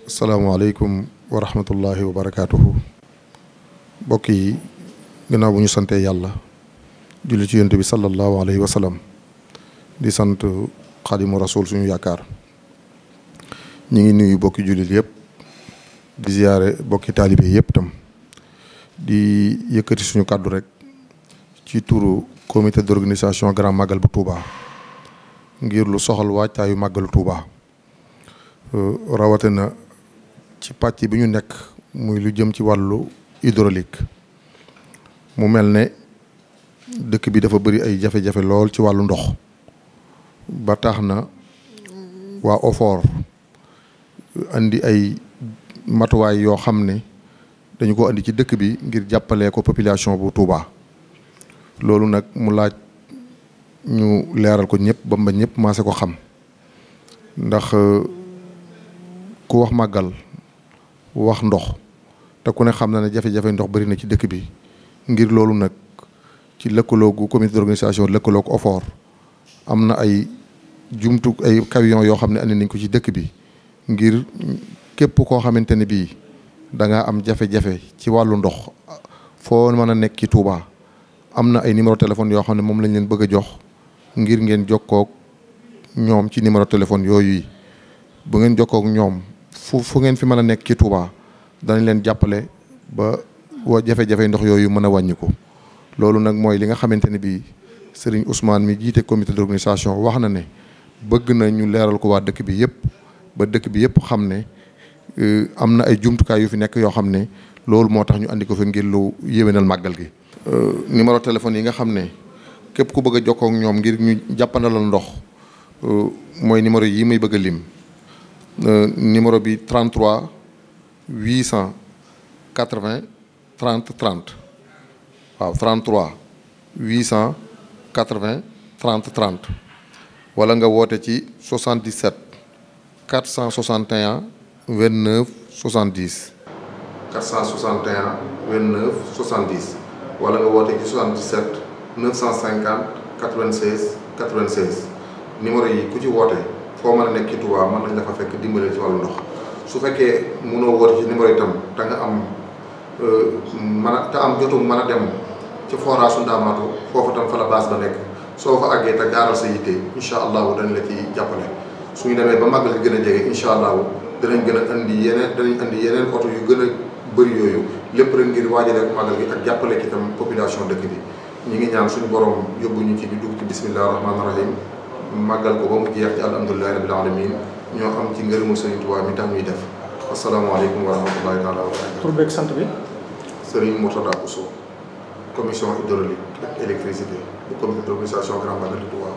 asalaamaaleykum wa rahmatullahi wa barakaatuhu. mbokk yi gannaaw bu ñu santee yàlla julli ci yonent bi sallallahu alayhi wa sallam di sant xadimu rasul suñu yaakaar ñu ngi nuyu bokki jullit yëpp di ziyaare bokki taalibe yëpp tam di yëkkati suñu kàddu rek ci turu comité d'organisation grand magal bu Touba ngir lu soxal waajtaayu màggalu Touba rawatina ci pàcc bi ñu nekk muy lu jëm ci wàllu hydraulique mu mel ne dëkk bi dafa bëri ay jafe-jafe lool ci wàllu ndox ba tax na waa OFOR andi ay matuwaay yoo xam ne dañu ko andi ci dëkk bi ngir jàppalee ko population bu Touba loolu nag mu laaj ñu leeral ko ñëpp ba ñëpp maase ko xam ndax ku wax màggal wax ndox te ku ne xam na ne jafe-jafe ndox bëri na ci dëkk bi ngir loolu nag ci lëkkaloogu comité d'organisation lëkkaloogu OFOR am na ay ay camion yoo xam ne andi nañ ko ci dëkk bi ngir képp koo xamante ne bii da nga am jafe-jafe ci wàllu ndox foo mën a nekk ci Touba am na ay numéro téléphone yoo xam ne moom lañ leen bëgg a jox ngir ngeen jokkoog ñoom ci numéro téléphone yooyu bu ngeen jokkoog ñoom fu ngeen fi mën a nekk ci Touba danañ leen jàppale ba jafe-jafe ndox yooyu mën a wàññiku loolu nag mooy li nga xamante ne bii Serigne Ousmane mi jiite comité d'organisation wax na ne bëgg na ñu leeral ko waa dëkk bi yëpp ba dëkk bi yëpp xam ne am na ay jumtukaay yu fi nekk yoo xam ne loolu moo tax ñu andi ko fi ngir lu yéwénal màggal gi. numéro téléphone yi nga xam ne képp ku bëgg a jokkoo ak ñoom ngir ñu jàppandalal ndox mooy numéro yi muy bëgg a lim numéro bi 33 880 30 30 waaw 33 880 30 30 wala nga woote ci 77 461 29 70 461 29 70 wala nga woote ci 77 950 96 96 numéro yi ku ci woote foo mën a nekk ci Touba mën nañ la fa fekk dimbale ci wàllu ndox su fekkee mënoo woote ci numéro itam te nga am jotu mën a dem ci forage su Ndaamaatu foofu tam fa la base ba nekk soo fa àggee te gaaral sa yitte incha allahu dañ la ci jàppale suñu demee ba màggal gën a jege incha allahu danañ gën a andi yeneen oto yu gën a bëri yooyu lépp rek ngir waajale màggal gi ak jàppale ci tam population dëkk bi ñi ngi ñaan suñu borom yóbbu ñu ci ñu dugg ci bismillahi rahmaani rahim màggal ko ba mu jeex ci alhamdulilahi rabbil alamin ñoo am ci ngërëmu Serigne Touba mi tax ñuy def asalaamaaleykum wa rahmatullahi taala wa barakatuh. tur beeg sant bi. Serigne Mourtada Bousso commission hydraulique ak électricité bu comité d'organisation Grand Magal de Touba.